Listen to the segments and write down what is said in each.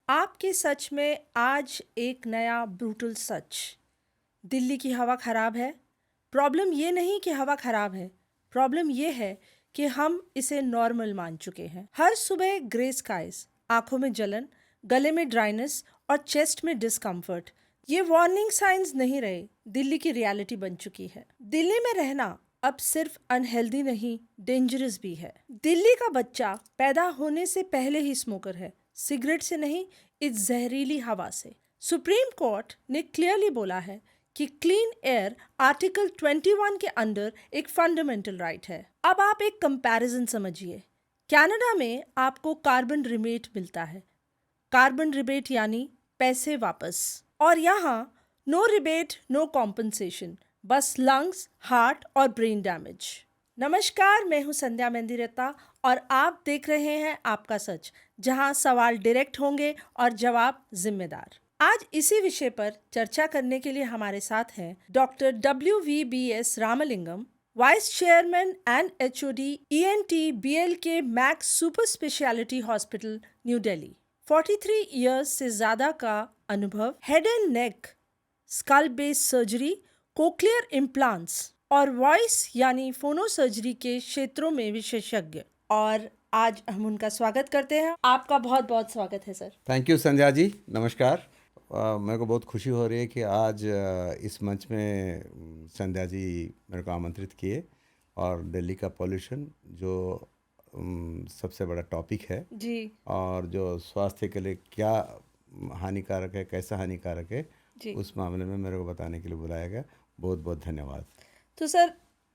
आपके सच में आज एक नया ब्रूटल सच। दिल्ली की हवा खराब है। प्रॉब्लम ये नहीं कि हवा खराब है, प्रॉब्लम ये है कि हम इसे नॉर्मल मान चुके हैं। हर सुबह ग्रे स्काइज, आंखों में जलन, गले में ड्राइनेस और चेस्ट में डिस्कम्फर्ट, ये वार्निंग साइंस नहीं रहे, दिल्ली की रियलिटी बन चुकी है। दिल्ली में रहना अब सिर्फ अनहेल्दी नहीं, डेंजरस भी है। दिल्ली का बच्चा पैदा होने से पहले ही स्मोकर है, सिगरेट से नहीं, इस जहरीली हवा से। सुप्रीम कोर्ट ने क्लियरली बोला है कि क्लीन एयर आर्टिकल 21 के अंडर एक फंडामेंटल राइट है। अब आप एक कंपैरिजन समझिए। कनाडा में आपको कार्बन रिबेट मिलता है, कार्बन रिबेट यानी पैसे वापस, और यहाँ नो रिबेट नो कॉम्पनसेशन, बस लंग्स, हार्ट और ब्रेन डैमेज। नमस्कार, मैं हूँ संध्या मेंदिरत्ता और आप देख रहे हैं आपका सच, जहाँ सवाल डायरेक्ट होंगे और जवाब जिम्मेदार। आज इसी विषय पर चर्चा करने के लिए हमारे साथ हैं doctor WVBS Ramalingam, vice chairman and HOD ENT BLK max super speciality hospital, new Delhi. 43 years से ज़्यादा का अनुभव, head and neck, skull base surgery, cochlear implants और वॉइस यानी फोनो सर्जरी के क्षेत्रों में विशेषज्ञ। और आज हम उनका स्वागत करते हैं। आपका बहुत बहुत स्वागत है sir. Thank you Sandhya ji, नमस्कार। मेरे को बहुत खुशी हो रही है कि आज इस मंच में संध्या जी मेरे को आमंत्रित किए, और दिल्ली का पॉल्यूशन जो सबसे बड़ा टॉपिक है जी और जो स्वास्थ्य के लिए क्या हानिकारक है, कैसा हानिकारक है, जी। उस मामले में मेरे को बताने के लिए बुलाया गया। बहुत बहुत धन्यवाद। तो सर,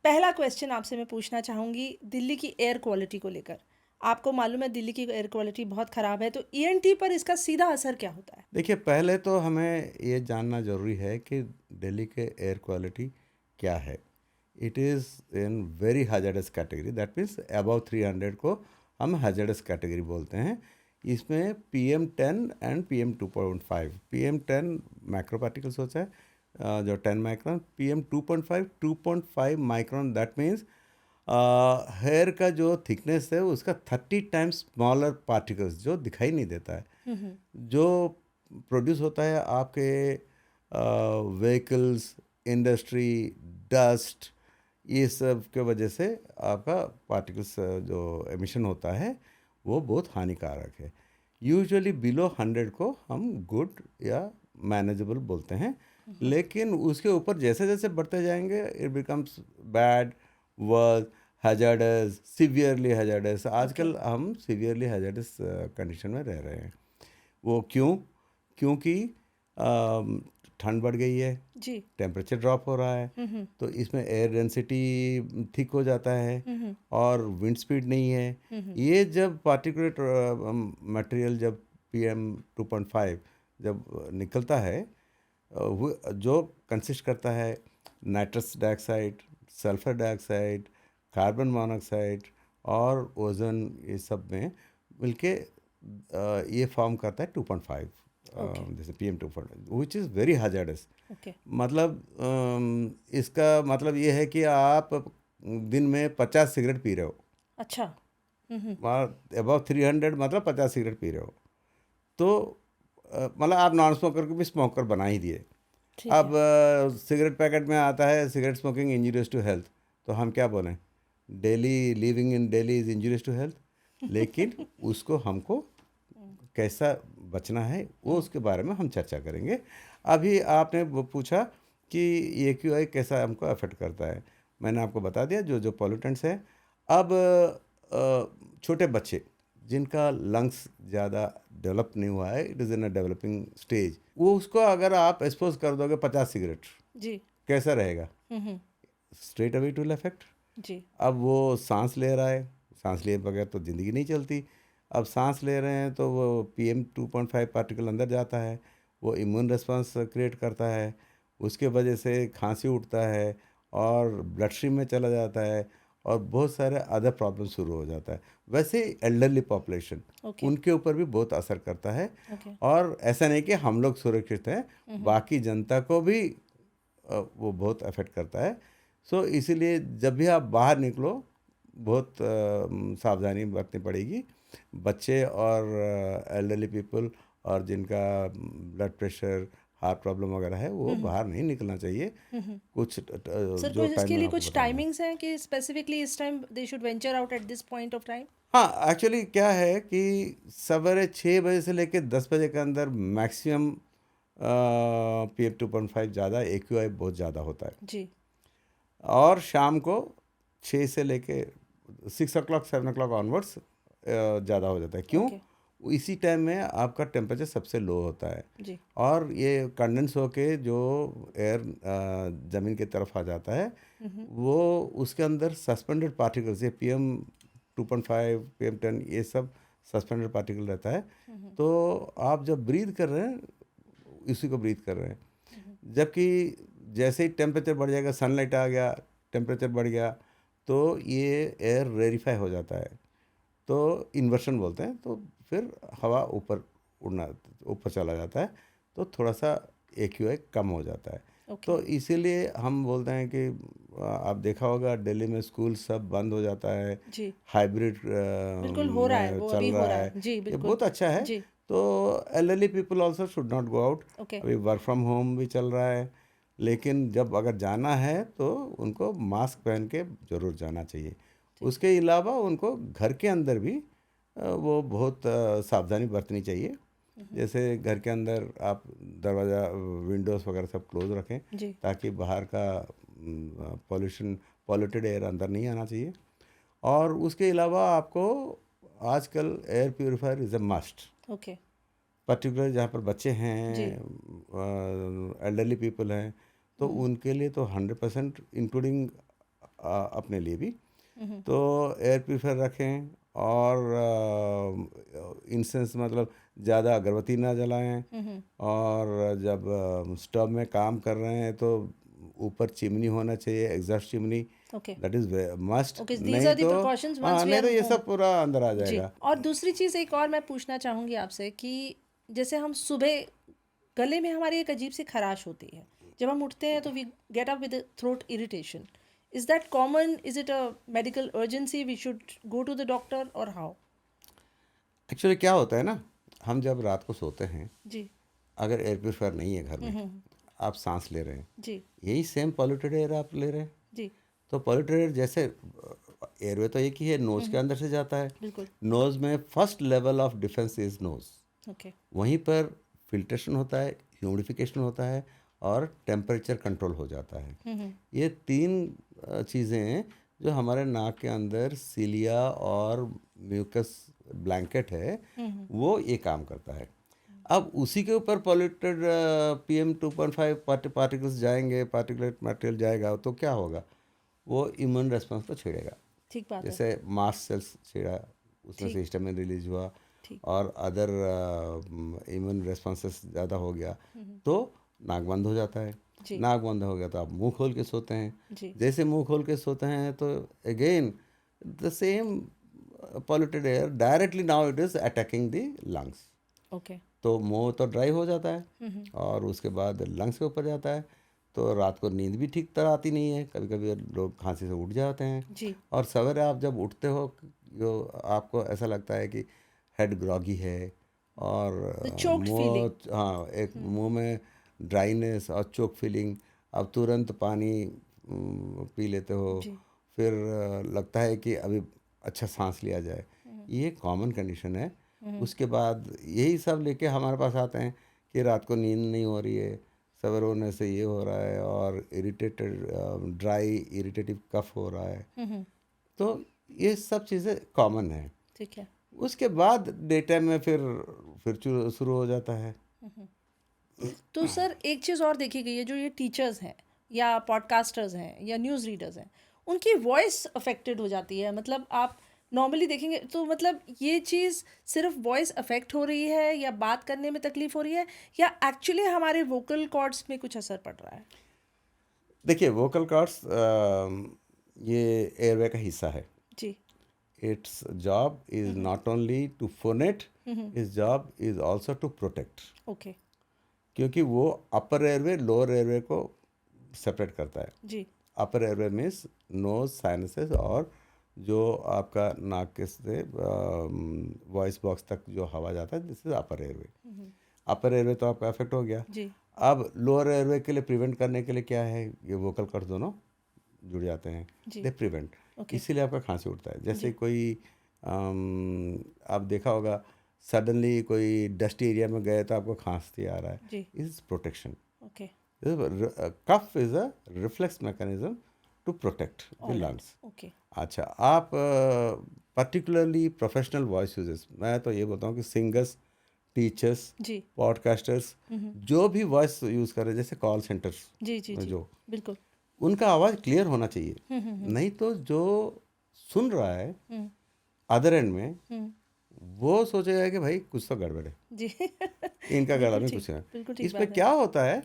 पहला क्वेश्चन आपसे मैं पूछना चाहूँगी दिल्ली की एयर क्वालिटी को लेकर। आपको मालूम है दिल्ली की एयर क्वालिटी बहुत ख़राब है, तो ENT पर इसका सीधा असर क्या होता है? देखिए, पहले तो हमें ये जानना ज़रूरी है कि दिल्ली के एयर क्वालिटी क्या है। It is in very हैज़र्डस category, that means above 300 को हम हैज़र्डस कैटेगरी बोलते हैं। इसमें PM10 and PM2.5, PM10 macro particles होता है, जो 10 micron, PM2.5 2.5 micron, that means hair का जो थिकनेस है उसका 30 टाइम्स स्मॉलर पार्टिकल्स जो दिखाई नहीं देता है, जो प्रोड्यूस होता है आपके व्हीकल्स, इंडस्ट्री, डस्ट, ये सब के वजह से आपका पार्टिकल्स जो एमिशन होता है वो बहुत हानिकारक है। यूजुअली बिलो 100 को हम गुड या मैनेजेबल बोलते हैं, लेकिन उसके ऊपर जैसे जैसे बढ़ते जाएंगे it becomes bad, worse, hazardous, severely hazardous. आजकल हम सीवियरली हैजर्डस कंडीशन में रह रहे हैं। वो क्योंकि ठंड बढ़ गई है, जी। टेम्परेचर ड्रॉप हो रहा है, तो इसमें एयर डेंसिटी थिक हो जाता है और विंड स्पीड नहीं है। ये जब पार्टिकुलेट मटेरियल जब PM2.5 जब निकलता है, जो कंसिस्ट करता है nitrous dioxide, sulphur dioxide, carbon monoxide और ओजोन, ये सब में मिलके ये फॉर्म करता है 2.5, जैसे PM2.5, which is very hazardous. मतलब इसका मतलब ये है कि आप दिन में 50 सिगरेट पी रहे हो। अच्छा। अबव 300 मतलब 50 सिगरेट पी रहे हो, तो मतलब आप नॉन स्मोकर को भी स्मोकर बना ही दिए। अब सिगरेट पैकेट में आता है cigarette smoking injurious to health, तो हम क्या बोलें, daily living in Delhi is injurious to health. लेकिन उसको हमको कैसा बचना है वो उसके बारे में हम चर्चा करेंगे। अभी आपने वो पूछा कि ये AQI कैसा हमको अफेक्ट करता है, मैंने आपको बता दिया जो जो पॉल्यूटेंट्स है। अब छोटे बच्चे जिनका लंग्स ज़्यादा डेवलप नहीं हुआ है, it is in a developing stage, वो उसको अगर आप एक्सपोज कर दोगे 50 सिगरेट, जी। कैसा रहेगा? Straight away to effect. जी। अब वो सांस ले रहा है, सांस लिए बगैर तो ज़िंदगी नहीं चलती। अब सांस ले रहे हैं तो वो PM2.5 पार्टिकल अंदर जाता है, वो इम्यून रिस्पॉन्स क्रिएट करता है, उसके वजह से खांसी उठता है और ब्लड स्ट्रीम में चला जाता है और बहुत सारे अदर प्रॉब्लम शुरू हो जाता है। वैसे एल्डरली पॉपुलेशन, उनके ऊपर भी बहुत असर करता है। और ऐसा नहीं कि हम लोग सुरक्षित हैं, बाकी जनता को भी वो बहुत अफेक्ट करता है। सो इसीलिए जब भी आप बाहर निकलो बहुत सावधानी बरतनी पड़ेगी। बच्चे और एल्डरली पीपल और जिनका ब्लड प्रेशर, हार्ट प्रॉब्लम वगैरह है, वो बाहर नहीं निकलना चाहिए। कुछ सर जो कुछ इसके टाइम लिए आपको कुछ बताऊंगा। टाइमिंग्स हैं कि स्पेसिफिकली इस time they should venture out at this point of time? हाँ, एक्चुअली क्या है कि सवेरे 6 बजे से लेकर 10 बजे के अंदर मैक्सिमम PM2.5 ज़्यादा, AQI बहुत ज़्यादा होता है। जी। और शाम को 6 से लेके 6 o'clock 7 o'clock ऑनवर्ड्स ज़्यादा हो जाता है। क्यों? ओके। इसी टाइम में आपका टेम्परेचर सबसे लो होता है जी। और ये कंडेंस होके जो एयर ज़मीन की तरफ आ जाता है, वो उसके अंदर सस्पेंडेड पार्टिकल्स, ये PM2.5 PM10 ये सब सस्पेंडेड पार्टिकल रहता है। तो आप जब ब्रीथ कर रहे हैं, इसी को ब्रीथ कर रहे हैं। जबकि जैसे ही टेम्परेचर बढ़ जाएगा, सनलाइट आ गया, टेम्परेचर बढ़ गया, तो ये एयर रेरिफाई हो जाता है, तो इन्वर्शन बोलते हैं। तो फिर हवा ऊपर चला जाता है, तो थोड़ा सा AQI कम हो जाता है। ओके। तो इसीलिए हम बोलते हैं कि आप देखा होगा दिल्ली में स्कूल सब बंद हो जाता है, जी। हाइब्रिड बिल्कुल हो रहा है, में वो चल अभी हो रहा रहा है। है। जी ये बिल्कुल। बहुत अच्छा है। जी। तो elderly people also should not go out. Okay. अभी वर्क फ्रॉम होम भी चल रहा है, लेकिन जब अगर जाना है तो उनको मास्क पहन के ज़रूर जाना चाहिए। उसके अलावा उनको घर के अंदर भी वो बहुत सावधानी बरतनी चाहिए। जैसे घर के अंदर आप दरवाज़ा, विंडोज़ वगैरह सब क्लोज रखें, जी। ताकि बाहर का पॉल्यूटेड एयर अंदर नहीं आना चाहिए। और उसके अलावा आपको आजकल air purifier is a must, okay. Particular जहाँ पर बच्चे जी। हैं, एल्डरली पीपल हैं, तो उनके लिए तो 100% इंक्लूडिंग अपने लिए भी। तो एयर प्योरीफायर रखें और इंसेंस मतलब ज़्यादा अगरबत्ती ना जलाएं। और जब स्टोव में काम कर रहे हैं तो ऊपर चिमनी होना चाहिए, exhaust chimney, okay. That is must. Okay, these नहीं आर द तो प्रिकॉशंस वंस हाँ, वी नहीं आर तो ये होम। सब पूरा अंदर आ जी। जाएगा। और दूसरी चीज़ एक और मैं पूछना चाहूँगी आपसे कि जैसे हम सुबह गले में हमारी एक अजीब सी खराश होती है, जब हम उठते हैं तो we get up with throat irritation. Is that common? Is it a medical urgency? We should go to the doctor और हाउ? एक्चुअली क्या होता है ना, हम जब रात को सोते हैं, जी। अगर एयर प्योरीफायर नहीं है घर में, आप सांस ले रहे हैं, जी। यही सेम पॉल्यूटेड एयर आप ले रहे हैं। जी। तो पॉल्यूटेड एयर, जैसे एयरवे तो एक ही है, नोज़ के अंदर से जाता है। बिल्कुल। नोज़ में first level of defence is nose. Okay. वहीं पर फिल्ट्रेशन होता है, ह्यूमिडिफिकेशन होता है और टेम्परेचर कंट्रोल हो जाता है। ये 3 चीज़ें हैं जो हमारे नाक के अंदर सिलिया और म्यूकस ब्लैंकेट है, वो ये काम करता है। अब उसी के ऊपर पॉल्यूटेड PM2.5 पार्टिकल्स जाएंगे, पार्टिकुलेट मटेरियल जाएगा, तो क्या होगा? वो इम्यून रेस्पॉन्स को छेड़ेगा। ठीक बात है। जैसे मास्ट सेल्स छेड़ा, उसमें से ठीक। हिस्टामिन रिलीज हुआ ठीक। और अदर इम्यून रेस्पॉन्सेस ज़्यादा हो गया, तो नाक बंद हो जाता है। जी। नाक बंद हो गया तो आप मुंह खोल के सोते हैं। जी। जैसे मुंह खोल के सोते हैं तो again the same polluted air directly now it is attacking the lungs. Okay. तो मुंह तो ड्राई हो जाता है और उसके बाद लंग्स के ऊपर जाता है, तो रात को नींद भी ठीक तरह आती नहीं है। कभी कभी लोग खांसी से उठ जाते हैं जी। और सवेरे आप जब उठते हो, जो आपको ऐसा लगता है कि हेड ग्रॉगी है और द चोक्ड फीलिंग। मुंह, हाँ, एक मुंह में ड्राइनेस और चोक फीलिंग। अब तुरंत पानी पी लेते हो, जी। फिर लगता है कि अभी अच्छा सांस लिया जाए। ये कॉमन कंडीशन है। उसके बाद यही सब लेके हमारे पास आते हैं कि रात को नींद नहीं हो रही है, सवेरे होने से ये हो रहा है और इरिटेटेड, ड्राई इरिटेटिव कफ हो रहा है। तो ये सब चीज़ें कॉमन है। ठीक है। उसके बाद डे टाइम में फिर शुरू हो जाता है। तो सर एक चीज़ और देखी गई है, जो ये टीचर्स हैं या पॉडकास्टर्स हैं या न्यूज़ रीडर्स हैं, उनकी वॉइस अफेक्टेड हो जाती है। मतलब आप नॉर्मली देखेंगे तो मतलब ये चीज़ सिर्फ वॉइस अफेक्ट हो रही है या बात करने में तकलीफ हो रही है, या एक्चुअली हमारे वोकल कॉर्ड्स में कुछ असर पड़ रहा है? देखिए, वोकल कॉर्ड्स ये एयरवे का हिस्सा है। जी। Its job is not only to phonate, its job is also to protect. Okay. क्योंकि वो अपर एयरवे लोअर एयरवे को सेपरेट करता है। जी। Upper airway means nose, sinuses और जो आपका नाक के से वॉइस बॉक्स तक जो हवा जाता है, this is upper airway. Upper airway तो आपका अफेक्ट हो गया। जी अब लोअर एयरवे के लिए प्रिवेंट करने के लिए क्या है, ये वोकल कॉर्ड दोनों जुड़ जाते हैं, जी दे प्रिवेंट, ओके इसीलिए आपका खांसी उठता है। जैसे जी कोई आप देखा होगा सडनली कोई डस्टी एरिया में गए तो आपको खांसी आ रहा है, जी is protection. Okay cough is a reflex mechanism to protect the alright lungs. Okay अच्छा, आप पर्टिकुलरली प्रोफेशनल वॉइस यूजर्स, मैं तो ये बताऊँ कि सिंगर्स, टीचर्स, जी पॉडकास्टर्स, जो भी वॉइस यूज़ कर रहे हैं, जैसे कॉल सेंटर्स जी जी में जी जो, बिल्कुल उनका आवाज़ क्लियर होना चाहिए। नहीं तो जो सुन रहा है हम्म अदर एंड में, हम्म वो सोचेगा कि भाई कुछ तो गड़बड़ है, जी इनका गला बिल्कुल में ठीक कुछ है। बिल्कुल ठीक इसमें बात है क्या होता है,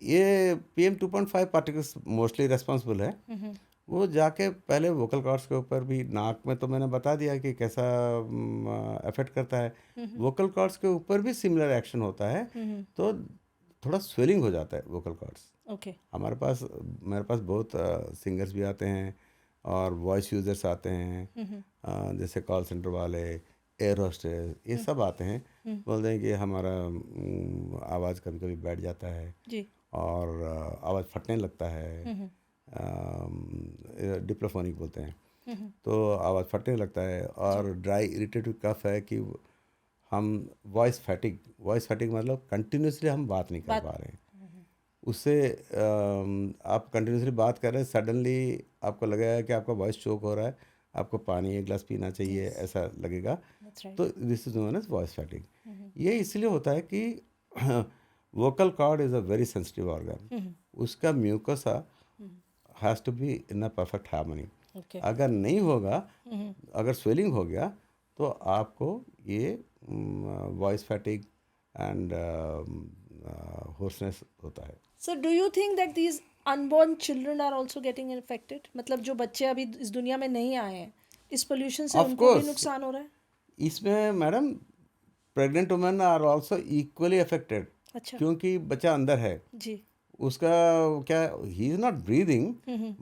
ये PM2.5 पार्टिकल्स मोस्टली रेस्पॉन्सिबल है। वो जाके पहले वोकल कॉर्ड्स के ऊपर भी, नाक में तो मैंने बता दिया कि कैसा अफेक्ट करता है, वोकल कॉर्ड्स के ऊपर भी सिमिलर एक्शन होता है। तो थोड़ा स्वेलिंग हो जाता है वोकल कॉर्ड्स। ओके मेरे पास बहुत सिंगर्स भी आते हैं और वॉइस यूजर्स आते हैं, जैसे कॉल सेंटर वाले, एयर होस्टेस, ये सब आते हैं। बोलते हैं कि हमारा आवाज़ कभी कभी बैठ जाता है जी और आवाज़ फटने लगता है, डिप्लोफोनिक बोलते हैं, तो आवाज़ फटने लगता है। और ड्राई इरिटेटिव कफ है कि हम वॉइस फैटिक मतलब कंटिन्यूसली हम बात नहीं कर बात पा रहे हैं। उससे आप कंटिन्यूसली बात कर रहे हैं, सडनली आपको लगेगा कि आपका वॉइस चोक हो रहा है, आपको पानी एक गिलास पीना चाहिए, ऐसा लगेगा। दैट्स राइट तो this is known as voice fatigue. ये इसलिए होता है कि vocal cord is a very sensitive organ, उसका mucosa has to be in a perfect harmony. Okay अगर नहीं होगा, अगर स्वेलिंग हो गया, तो आपको ये वॉइस फैटिक एंड होर्सनेस होता है। So do you think that these unborn children are also getting infected? मतलब जो बच्चे अभी इस दुनिया में नहीं आए हैं, इस पोल्यूशन से ऑफ उनको भी कोर्स, नुकसान हो रहा है? इसमें madam pregnant women are also equally affected, अच्छा क्योंकि बच्चा अंदर है, जी उसका क्या, he is not breathing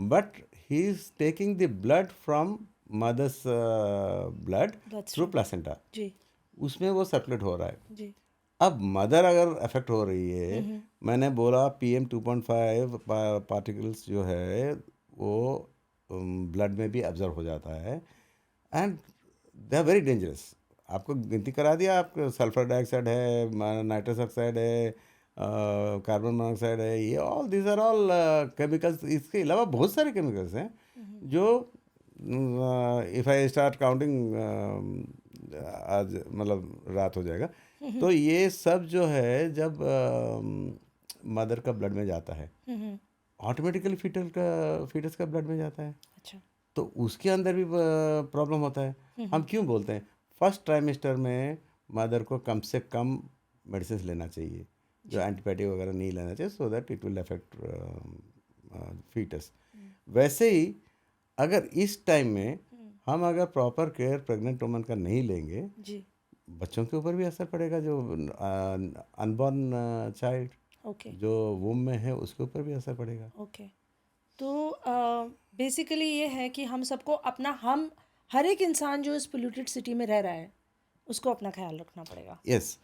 but he is taking the blood from mother's blood that's through right placenta, जी उसमें वो सर्कुलेट हो रहा है। जी अब मदर अगर अफेक्ट हो रही है, मैंने बोला PM2.5 पार्टिकल्स जो है वो ब्लड में भी ऑब्जर्व हो जाता है, and they are very dangerous. आपको गिनती करा दिया, आपको सल्फर डाइऑक्साइड है, नाइट्रस ऑक्साइड है, कार्बन मोनोऑक्साइड है, ये all these are all chemicals. इसके अलावा बहुत सारे केमिकल्स हैं जो, इफ़ आई स्टार्ट काउंटिंग, आज मतलब रात हो जाएगा। तो ये सब जो है जब मदर का ब्लड में जाता है, ऑटोमेटिकली फीटस का ब्लड में जाता है, अच्छा तो उसके अंदर भी प्रॉब्लम होता है। हम क्यों बोलते हैं फर्स्ट ट्राइमेस्टर में मदर को कम से कम मेडिसिन लेना चाहिए, जो एंटीबायोटिक वगैरह नहीं लेना चाहिए, so that it will affect foetus. वैसे ही अगर इस टाइम में हम अगर प्रॉपर केयर प्रेग्नेंट वुमन का नहीं लेंगे, जी बच्चों के ऊपर भी असर पड़ेगा, जो अनबॉर्न चाइल्ड ओके जो वूम में है उसके ऊपर भी असर पड़ेगा। ओके तो बेसिकली ये है कि हम सबको अपना, हम हर एक इंसान जो इस पोल्यूटेड सिटी में रह रहा है उसको अपना ख्याल रखना पड़ेगा। यस,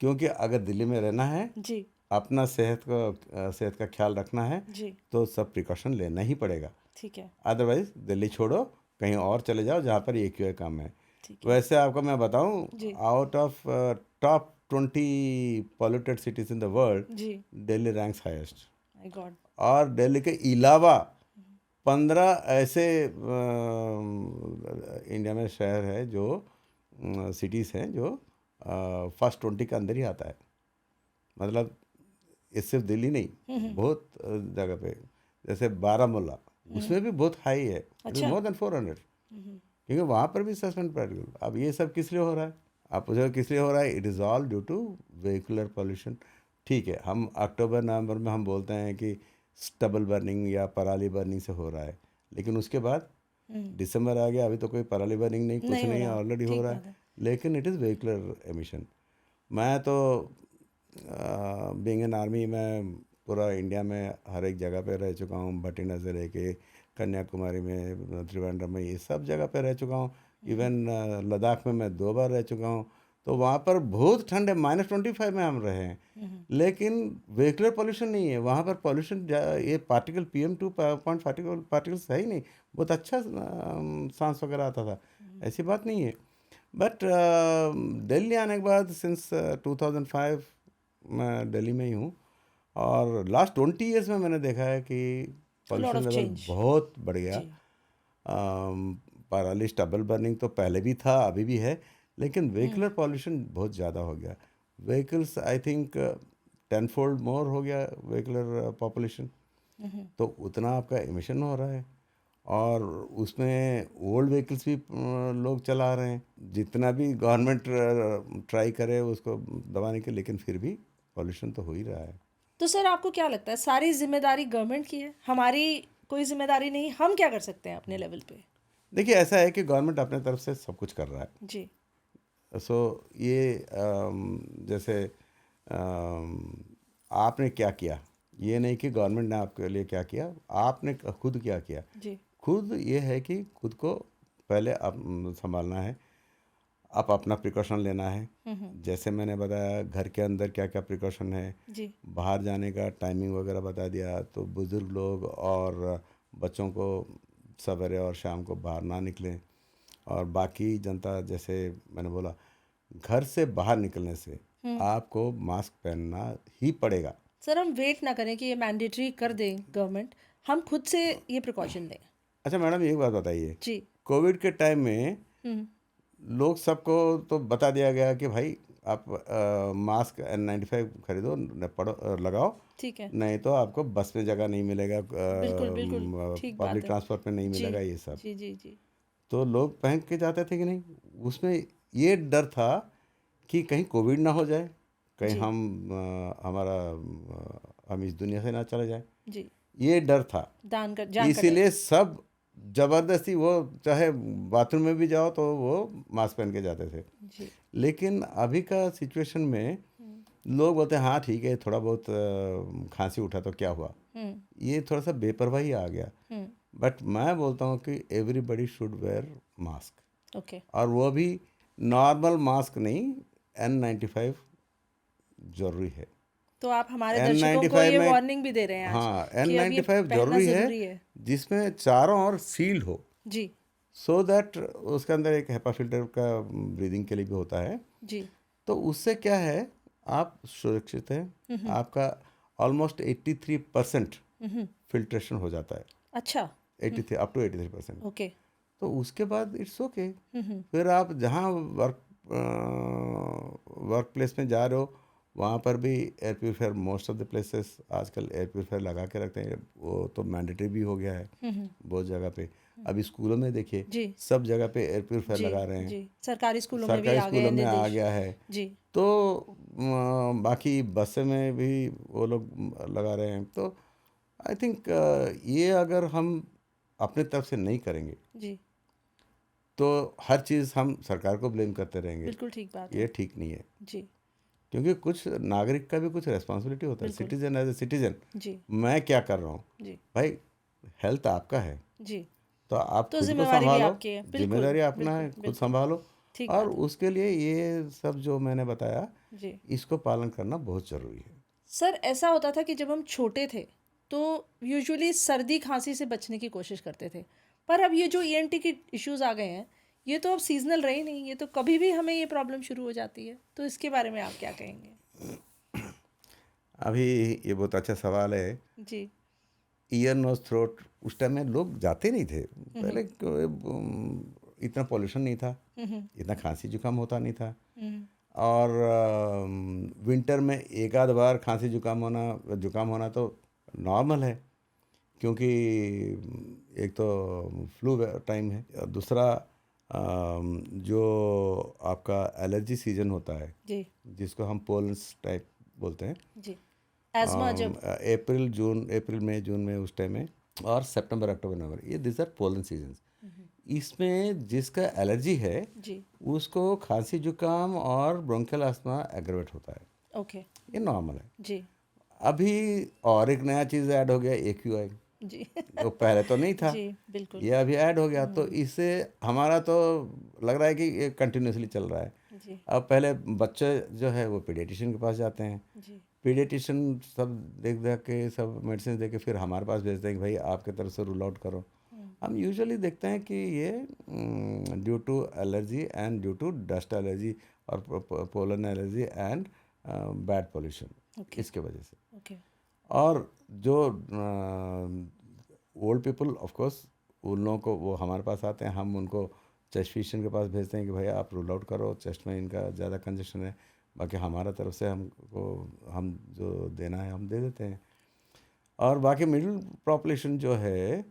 क्योंकि अगर दिल्ली में रहना है, जी अपना सेहत का ख्याल रखना है, जी तो सब प्रिकॉशन लेना ही पड़ेगा। ठीक है अदरवाइज दिल्ली छोड़ो, कहीं और चले जाओ जहाँ पर AQI कम है। ठीक है वैसे आपको मैं बताऊं, जी out of top 20 polluted cities in the world, जी Delhi ranks highest. My god और दिल्ली के अलावा 15 ऐसे इंडिया में शहर है जो सिटीज़ हैं जो फर्स्ट 20 के अंदर ही आता है। मतलब ये सिर्फ दिल्ली नहीं, बहुत जगह पे, जैसे बारामूला, उसमें भी बहुत हाई है, इट इज़ अच्छा मोर देन 400, क्योंकि वहाँ पर भी सस्पेंड पार्टिकल। अब ये सब किस लिए हो रहा है, आप पूछो किस लिए हो रहा है, it is all due to vehicular pollution. ठीक है, हम अक्टूबर नवंबर में हम बोलते हैं कि स्टबल बर्निंग या पराली बर्निंग से हो रहा है, लेकिन उसके बाद दिसंबर आ गया, अभी तो कोई पराली बर्निंग नहीं, कुछ नहीं हो नहीं, रहा, ऑलरेडी हो ठीक रहा बात है, है। लेकिन इट इज़ व्हीकुलर एमिशन। मैं तो बीइंग एन आर्मी, मैं पूरा इंडिया में हर एक जगह पे रह चुका हूँ, भटिंडा से रह के कन्याकुमारी में, त्रिवेंद्रम में, ये सब जगह पे रह चुका हूँ। इवन लद्दाख में मैं 2 बार रह चुका हूँ। तो वहाँ पर बहुत ठंड है, -25 में हम रहे हैं, लेकिन व्हीकुलर पॉल्यूशन नहीं है वहाँ पर। पॉल्यूशन ये पार्टिकल PM2 पॉइंट पार्टिकल्स है ही नहीं। बहुत अच्छा सांस वगैरह आता था, ऐसी बात नहीं है। बट दिल्ली आने के बाद सिंस 2005 मैं दिल्ली में ही हूँ, और लास्ट 20 ईयर्स में मैंने देखा है कि A lot pollution of level change. बहुत बढ़ गया। जी पैराली स्टबल बर्निंग तो पहले भी था, अभी भी है, लेकिन व्हीकुलर पॉल्यूशन बहुत ज़्यादा हो गया। व्हीकल्स आई थिंक 10 फोल्ड मोर हो गया व्हीकुलर पॉपुलेशन, तो उतना आपका एमिशन हो रहा है। और उसमें ओल्ड व्हीकल्स भी लोग चला रहे हैं, जितना भी गवर्नमेंट ट्राई करे उसको दबाने के, लेकिन फिर भी पॉल्यूशन तो हो ही रहा है। तो सर आपको क्या लगता है सारी जिम्मेदारी गवर्नमेंट की है, हमारी कोई जिम्मेदारी नहीं? हम क्या कर सकते हैं अपने लेवल पे? देखिए, ऐसा है कि गवर्नमेंट अपने तरफ से सब कुछ कर रहा है। जी सो ये जैसे आपने क्या किया, ये नहीं कि गवर्नमेंट ने आपके लिए क्या किया, आपने खुद क्या किया। जी खुद ये है कि खुद को पहले आप संभालना है, आप अपना प्रिकॉशन लेना है। जैसे मैंने बताया घर के अंदर क्या क्या प्रिकॉशन है, जी बाहर जाने का टाइमिंग वगैरह बता दिया, तो बुज़ुर्ग लोग और बच्चों को सवेरे और शाम को बाहर ना निकलें। और बाकी जनता, जैसे मैंने बोला, घर से बाहर निकलने से आपको मास्क पहनना ही पड़ेगा। सर हम वेट ना करें कि ये मैंडेटरी कर दें गवर्नमेंट, हम खुद से ये प्रिकॉशन लें। अच्छा मैडम, एक बात बताइए, जी कोविड के टाइम में हम्म लोग सबको तो बता दिया गया कि भाई आप मास्क N95 खरीदो, पढ़ो, लगाओ, ठीक है, नहीं तो आपको बस में जगह नहीं मिलेगा, बिल्कुल बिल्कुल ठीक बात पब्लिक है। ट्रांसपोर्ट में नहीं जी मिलेगा, ये सब। जी जी जी तो लोग पहन के जाते थे कि नहीं, उसमें ये डर था कि कहीं कोविड ना हो जाए, कहीं जी हम इस दुनिया से ना चले जाए, जी ये डर था। दान कर जान का डर। इसीलिए सब ज़बरदस्ती, वो चाहे बाथरूम में भी जाओ तो वो मास्क पहन के जाते थे। जी लेकिन अभी का सिचुएशन में लोग बोलते हैं हाँ ठीक है, थोड़ा बहुत खांसी उठा तो क्या हुआ, ये थोड़ा सा बेपरवाही आ गया। बट मैं बोलता हूँ कि everybody should wear mask, okay और वो भी नॉर्मल मास्क नहीं, N95 जरूरी है। तो आप हमारे दर्शकों को ये N95 में, वार्निंग भी दे रहे हैं आज हाँ, कि अब ये N95 पहनना जरूरी है, ज़रूरी है। जिसमें चारों ओर सील्ड हो, जी सो दैट उसके अंदर एक हेपा फिल्टर का ब्रीदिंग के लिए भी होता है। जी तो उससे क्या है, आप सुरक्षित हैं, आपका ऑलमोस्ट 83% फिल्ट्रेशन हो जाता है। अच्छा 83 अप टू 83%। ओके तो उसके बाद इट्स ओके। फिर आप जहाँ वर्क प्लेस में जा रहे हो, वहाँ पर भी air purifier, most of the places आजकल एयर प्योरीफायर लगा के रखते हैं, वो तो मैंडेटरी भी हो गया है बहुत जगह पे। अभी स्कूलों में देखिए, जी सब जगह पे एयर प्योरीफायर जी लगा रहे हैं, जी सरकारी स्कूलों में भी सरकारी आ गए स्कूलों हैं में आ निर्देश। गया है। जी तो बाकी बस में भी वो लोग लगा रहे हैं। तो आई थिंक ये अगर हम अपने तरफ से नहीं करेंगे जी तो हर चीज़ हम सरकार को ब्लेम करते रहेंगे, बिल्कुल ठीक बात ये है। ठीक नहीं है। जी क्योंकि कुछ नागरिक का भी कुछ रिस्पॉन्सिबिलिटी होता है, बिल्कुल सिटीजन एज ए सिटीजन, जी मैं क्या कर रहा हूँ। जी भाई, हेल्थ आपका है, जी तो आप तो खुद को जिम्मेवारी भी संभालो, आपकी है। बिल्कुल जिम्मेदारी अपना बिल्कुल है, खुद बिल्कुल संभालो। ठीक और बात है। उसके लिए ये सब जो मैंने बताया, जी इसको पालन करना बहुत ज़रूरी है। सर ऐसा होता था कि जब हम छोटे थे तो यूजुअली सर्दी खांसी से बचने की कोशिश करते थे, पर अब ये जो ENT की इश्यूज आ गए हैं, ये तो अब सीजनल रहे नहीं, ये तो कभी भी हमें ये प्रॉब्लम शुरू हो जाती है। तो इसके बारे में आप क्या कहेंगे? अभी ये बहुत अच्छा सवाल है। जी ईयर नोज थ्रोट, उस टाइम में लोग जाते नहीं थे पहले, इतना पॉल्यूशन नहीं था, इतना खांसी जुकाम होता नहीं था। और विंटर में एक आध बार खांसी जुकाम होना तो नॉर्मल है, क्योंकि एक तो फ्लू टाइम है, और दूसरा जो आपका एलर्जी सीजन होता है, जी जिसको हम पोलन्स टाइप बोलते हैं, जी एजमा जब अप्रैल मई जून में, उस टाइम में, और सितंबर अक्टूबर नवंबर, ये दिस आर पोलन सीजन्स। इसमें जिसका एलर्जी है जी उसको खांसी जुकाम और ब्रोंकियल अस्थमा एग्रवेट होता है, ओके ये नॉर्मल है। जी अभी और एक नया चीज़ ऐड हो गया, AQI, जी वो पहले तो नहीं था, जी बिल्कुल ये अभी ऐड हो गया। तो इससे हमारा तो लग रहा है कि ये कंटिन्यूसली चल रहा है। जी अब पहले बच्चे जो है वो पीडियाट्रिशियन के पास जाते हैं, जी पीडियाट्रिशियन सब देख देख के सब मेडिसिन दे के फिर हमारे पास भेजते हैं कि भाई आपके तरफ से रूल आउट करो। हम यूजुअली देखते हैं कि ये due to allergy and due to dust allergy और pollen allergy and bad pollution, okay इसके वजह से। ओके और जो ओल्ड पीपल ऑफ कोर्स उन लोगों को वो हमारे पास आते हैं, हम उनको चेस्ट फिजिशियन के पास भेजते हैं कि भैया आप रूल आउट करो, चेस्ट में इनका ज़्यादा कंजेशन है। बाकी हमारा तरफ से हमको हम जो देना है हम दे देते हैं। और बाकी मिडिल पॉपुलेशन जो है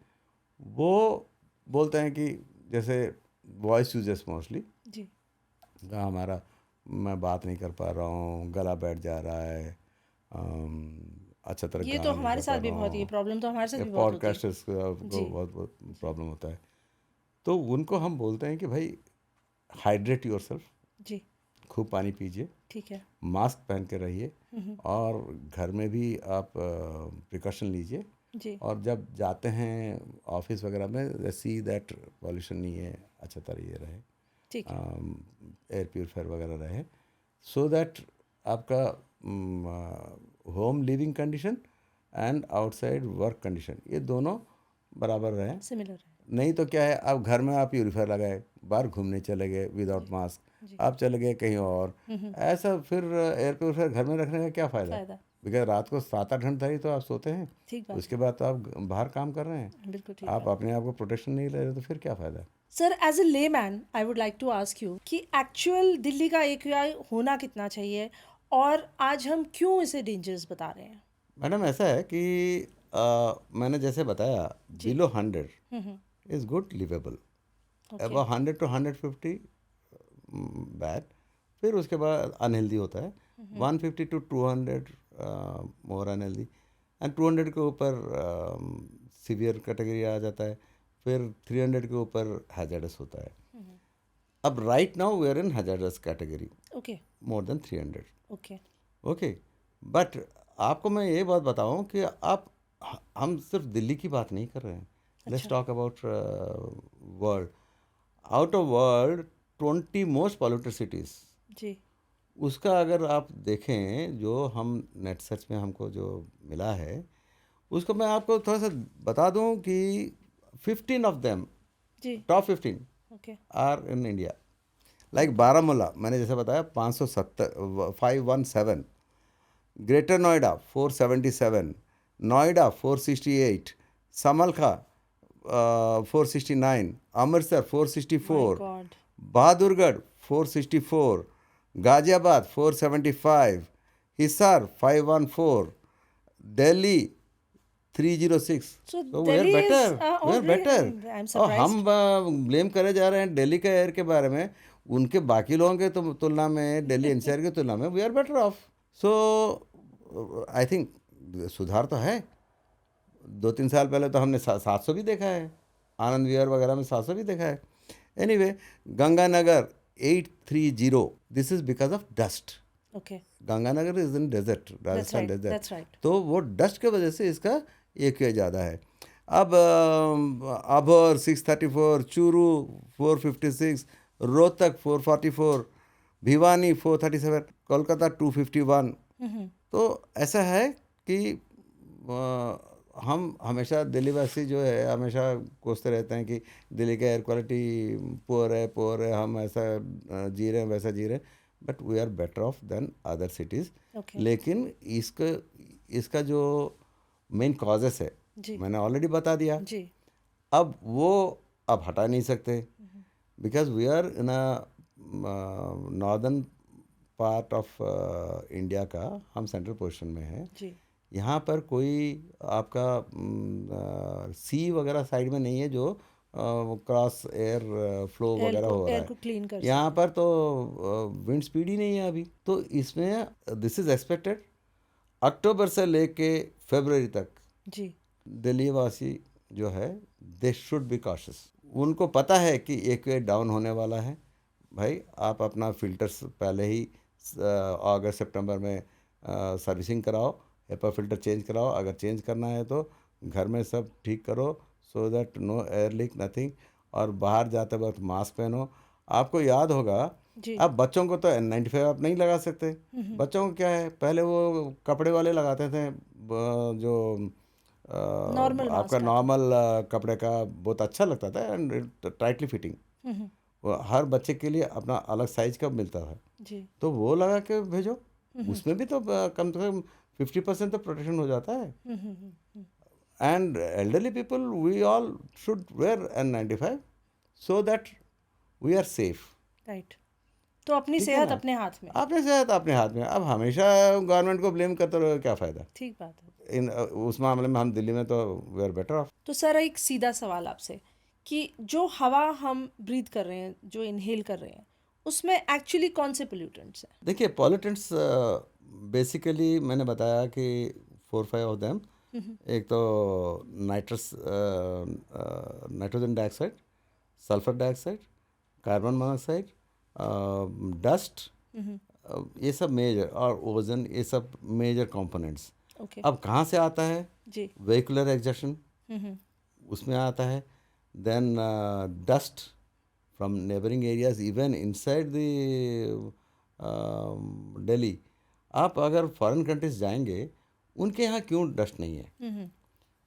वो बोलते हैं कि जैसे वॉइस यूजर्स मोस्टली जी हमारा, मैं बात नहीं कर पा रहा हूँ, गला बैठ जा रहा है, अच्छा तरह ये गाना तो नहीं हमारे कर साथ पा भी रहा बहुत, ये हूँ, प्रॉब्लम तो हमारे साथ या भी बहुत होती है। पॉडकास्टर्स को जी बहुत बहुत प्रॉब्लम होता है। तो उनको हम बोलते हैं कि भाई हाइड्रेट योरसेल्फ, जी खूब पानी पीजिए, ठीक है। मास्क पहन के रहिए, और घर में भी आप प्रिकॉशन लीजिए। जी और जब जाते हैं ऑफिस वगैरह में, सी दैट पॉल्यूशन नहीं है, अच्छा तरह ये रहे, ठीक है। एयर प्योरीफायर वगैरह रहे, सो दैट आपका home living condition and outside work condition ये दोनों बराबर रहें। सिमिलर है। नहीं तो क्या है, अब घर में आप प्यूरीफायर लगाए, बाहर घूमने चले गए विदाउट मास्क, जी आप चले गए कहीं और, ऐसा फिर एयर प्योरीफायर घर में रखने का क्या फ़ायदा? फायदा। बिकॉज रात को 7-8 घंटा ही तो आप सोते हैं, ठीक बात उसके बाद तो आप बाहर काम कर रहे हैं, बिल्कुल ठीक आप बात। अपने आप को प्रोटेक्शन नहीं ले रहे तो फिर क्या फ़ायदा? Sir as a layman I would like to ask you कि एक्चुअल दिल्ली का AQI होना कितना चाहिए और आज हम क्यों इसे डेंजरस बता रहे हैं? मैडम ऐसा है कि मैंने जैसे बताया, below 100 is good livable, okay above 100 to 150 bad, फिर उसके बाद अनहेल्दी होता है, 150 to 200 मोर अनहेल्दी, एंड 200 के ऊपर सीवियर कैटेगरी आ जाता है, फिर 300 के ऊपर हैजर्डस होता है। अब right now we are in hazardous category, okay more than 300। Okay okay, but आपको मैं ये बात बताऊं कि आप, हम सिर्फ दिल्ली की बात नहीं कर रहे हैं, let's talk about world. Out of world 20 most polluted cities, जी उसका अगर आप देखें, जो हम नेट सर्च में हमको जो मिला है, उसको मैं आपको थोड़ा सा बता दूं कि 15 ऑफ देम, जी top 15 okay are in India. Like Baramulla मैंने जैसे बताया 517, greater Noida 477, Noida 468, Samalkha 469, Amritsar my 464, god Bahadurgarh 464, Ghaziabad 475, Hisar 514, Delhi 306। So तो we are Delhi is better, we are already, better. I'm और हम surprised. ब्लेम करे जा रहे हैं दिल्ली के एयर के बारे में, उनके बाकी लोगों के तुलना में, दिल्ली एनसीआर की तुलना में we are better off. So I think सुधार तो है। 2-3 साल पहले तो हमने 700 भी देखा है, आनंद विहार वगैरह में 700 भी देखा है। Anyway, Ganganagar 830, this is because of dust. Okay, Ganganagar is in desert, Rajasthan right, desert, that's right. तो वो डस्ट के वजह से इसका AQI ज़्यादा है। अब अभोर 634, चूरू 456, रोहतक 444, भिवानी 437, कोलकाता 251। तो ऐसा है कि हम हमेशा दिल्ली वासी जो है हमेशा कोसते रहते हैं कि दिल्ली का एयर क्वालिटी पुअर है, हम ऐसा जी रहे हैं वैसा जी रहे हैं, but we are better off than other cities. Okay. लेकिन इसका जो मेन कॉजेस है जी मैंने ऑलरेडी बता दिया। जी अब वो अब हटा नहीं सकते, because we are in a northern part of India का, हम सेंट्रल पोजीशन में है। जी यहाँ पर कोई आपका सी वगैरह साइड में नहीं है जो क्रॉस एयर फ्लो वगैरह हो रहा एयर है। को क्लीन कर यहाँ पर तो विंड स्पीड ही नहीं है अभी, तो इसमें दिस इज़ एक्सपेक्टेड अक्टूबर से लेके फरवरी तक जी दिल्ली वासी जो है दे शुड बी कॉशियस। उनको पता है कि AQI डाउन होने वाला है। भाई आप अपना फिल्टर्स पहले ही अगस्त सितंबर में सर्विसिंग कराओ, HEPA फिल्टर चेंज कराओ, अगर चेंज करना है तो घर में सब ठीक करो, so that no air leak nothing. और बाहर जाते वक्त मास्क पहनो। आपको याद होगा जी। अब बच्चों को तो N95 आप नहीं लगा सकते। बच्चों को क्या है, पहले वो कपड़े वाले लगाते थे, जो नॉर्मल आपका मास्क आते हैं। नॉर्मल कपड़े का बहुत अच्छा लगता था एंड टाइटली फिटिंग। हम्म, वो हर बच्चे के लिए अपना अलग साइज का मिलता था, जी। तो वो लगा के भेजो। उसमें भी तो कम से कम 50% तो प्रोटेक्शन हो जाता है। And elderly people, we all should wear N95 so that we are safe. Right. तो अपनी ठीक है सेहत ना? अपने हाथ में। आपने सेहत अपने हाथ में। अब हमेशा गवर्नमेंट को ब्लेम करते रहो, क्या फ़ायदा? ठीक बात है। उस मामले में हम दिल्ली में तो वी आर बेटर ऑफ। तो सर एक सीधा सवाल आपसे कि जो हवा हम ब्रीथ कर रहे हैं, जो इनहेल कर रहे हैं, उसमें एक्चुअली कौन से पोल्यूटेंट्स हैं? देखिए, पॉल्यूटेंट्स बेसिकली मैंने बताया कि 4-5 ऑफ देम। एक तो nitrous nitrogen dioxide, sulphur dioxide, carbon monoxide, dust, ये सब मेजर, और ओजन, ये सब मेजर कंपोनेंट्स। ओके। अब कहाँ से आता है? जी। वेहिकुलर एग्जर्शन, उसमें आता है। Then dust from neighbouring areas, even inside the Delhi. आप अगर फॉरेन कंट्रीज जाएंगे, उनके यहाँ क्यों डस्ट नहीं है?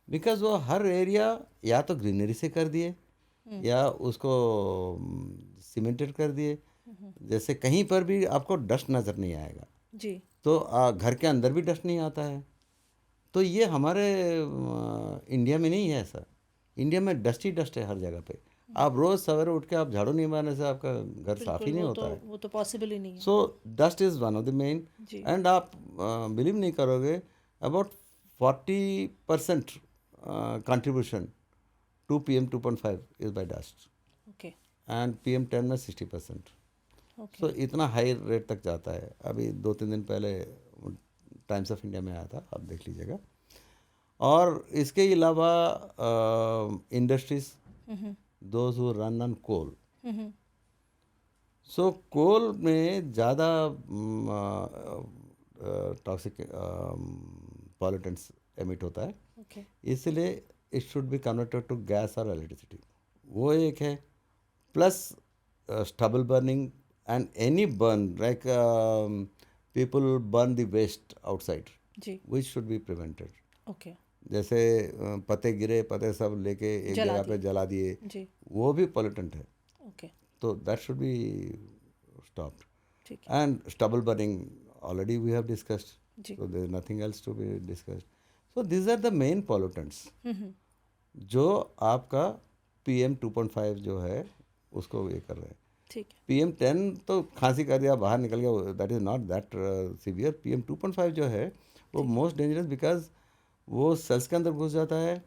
बिकॉज वो हर एरिया या तो ग्रीनरी से कर दिए या उसको सीमेंटेड कर दिए। जैसे कहीं पर भी आपको डस्ट नज़र नहीं आएगा। जी। तो घर के अंदर भी डस्ट नहीं आता है। तो ये हमारे इंडिया में नहीं है ऐसा। इंडिया में डस्ट ही डस्ट है हर जगह पे। आप रोज़ सवेरे उठ के आप झाड़ू नहीं मारने से आपका घर साफ ही नहीं होता है। वो तो पॉसिबल ही नहीं है। So dust is one of the main. जी। एंड आप बिलीव नहीं करोगे, about 40% contribution to PM2.5 is by dust, okay. And PM10 में 60%। ओके। सो इतना हाई रेट तक जाता है। अभी 2-3 दिन पहले टाइम्स ऑफ इंडिया में आया था, आप देख लीजिएगा। और इसके अलावा industries, those who run on coal, so coal में ज़्यादा टॉक्सिक पॉल्यूटेंट्स एमिट होता है। ओके। इसलिए it should be converted to gas और इलेक्ट्रिसिटी, वो एक है। Plus stubble burning and any burn, like people burn the waste outside, जी। Which should be prevented. Okay. जैसे पत्ते गिरे, पत्ते सब लेके एक जला जगह पे दिए। जला दिए, जी। वो भी पॉल्यूटेंट है। ओके। तो दैट शुड बी स्टॉप्ड। ठीक है। And stubble burning already we have discussed, जी। so there is nothing else to be discussed. So these are the main pollutants जो आपका PM2.5 जो है उसको ये कर रहे हैं। ठीक है। PM10 तो खांसी कर दिया, बाहर निकल गया, that is not that severe. PM2.5 जो है वो मोस्ट डेंजरस, बिकॉज वो सेल्स के अंदर घुस जाता है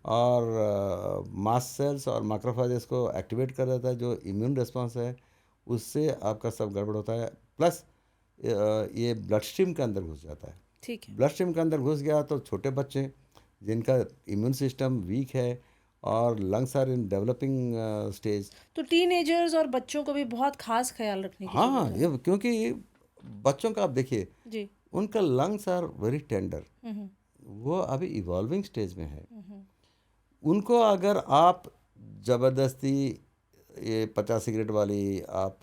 और मास्ट सेल्स और मैक्रोफेजेस को एक्टिवेट कर देता है, जो इम्यून रिस्पॉन्स है उससे आपका सब गड़बड़ होता है। प्लस ये ब्लड स्ट्रीम के अंदर घुस जाता है। ठीक है। ब्लड स्ट्रीम के अंदर घुस गया तो छोटे बच्चे जिनका इम्यून सिस्टम वीक है और lungs are in developing stage. तो टीनेजर्स और बच्चों को भी बहुत खास ख्याल रखने की हाँ, जरूरत है। ये क्योंकि बच्चों का आप देखिए, जी। उनका लंग्स आर वेरी टेंडर, वो अभी इवॉल्विंग स्टेज में है। उनको अगर आप ज़बरदस्ती ये 50 सिगरेट वाली आप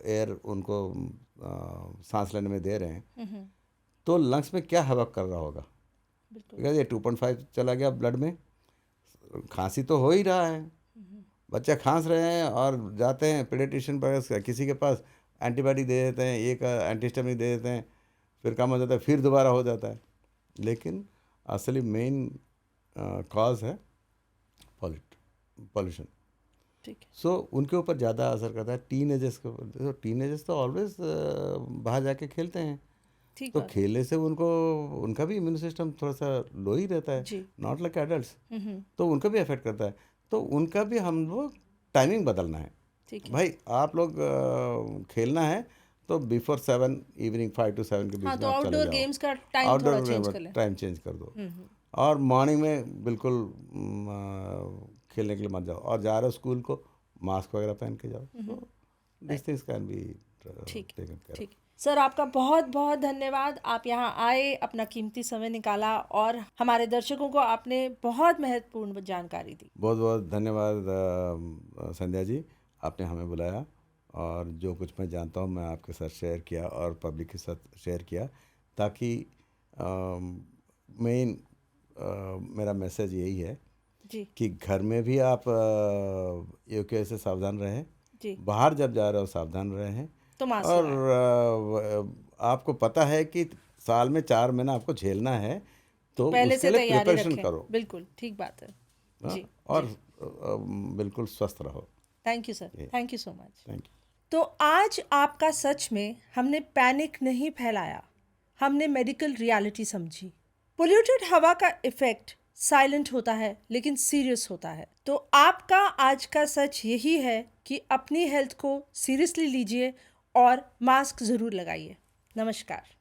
एयर उनको सांस लेने में दे रहे हैं, तो लंग्स में क्या हवा कर रहा होगा? बिकॉज ये 2.5 चला गया ब्लड में, खांसी तो हो ही रहा है। बच्चे खांस रहे हैं और जाते हैं पीडियाट्रिशियन पर, किसी के पास एंटीबायोटिक दे देते हैं, एक एंटीहिस्टामिन दे देते हैं, फिर कम हो जाता है, फिर दोबारा हो जाता है। लेकिन असली मेन कॉज है पॉल्यूशन। ठीक है। सो उनके ऊपर ज़्यादा असर करता है। टीनेजर्स के ऊपर, तो टीनेजर्स तो ऑलवेज बाहर जाके खेलते हैं, ठीक तो बात है। खेलने से उनका भी इम्यून सिस्टम थोड़ा सा लो ही रहता है, जी। Not like adults. तो उनका भी अफेक्ट करता है। तो उनका भी हम लोग टाइमिंग बदलना है। ठीक है। भाई आप लोग खेलना है तो बिफोर 7, इवनिंग 5 to 7 के बीच हाँ, में तो आप चले आउटडोर जाओ। गेम्स का टाइम थोड़ा चेंज कर लें। टाइम चेंज कर दो, और मॉर्निंग में बिल्कुल खेलने के लिए मत जाओ, और जा रहे हो स्कूल को मास्क वगैरह पहन के जाओ। तो दिस थिंग्स कैन बी ठीक टेकन केयर। ठीक। सर आपका बहुत बहुत धन्यवाद, आप यहाँ आए, अपना कीमती समय निकाला और हमारे दर्शकों को आपने बहुत महत्वपूर्ण जानकारी दी। बहुत बहुत धन्यवाद संध्या जी, आपने हमें बुलाया और जो कुछ मैं जानता हूँ मैं आपके साथ शेयर किया और पब्लिक के साथ शेयर किया, ताकि मेन मेरा मैसेज यही है जी कि घर में भी आप यूके से सावधान रहें, जी। बाहर जब जा रहे हो सावधान रहें, तो मास्क और लगाएं। आपको पता है कि साल में 4 महीना आपको झेलना है, तो तो पहले उसके से लिए तैयारी प्रिपरेशन रखें। करो। बिल्कुल ठीक बात है। हाँ, जी और जी। बिल्कुल स्वस्थ रहो। थैंक यू सर, ये thank you so much. Thank you. तो आज आपका सच में हमने पैनिक नहीं फैलाया, हमने मेडिकल रियलिटी समझी। पोल्यूटेड हवा का इफेक्ट साइलेंट होता है लेकिन सीरियस होता है। तो आपका आज का सच यही है कि अपनी हेल्थ को सीरियसली लीजिए और मास्क ज़रूर लगाइए। नमस्कार।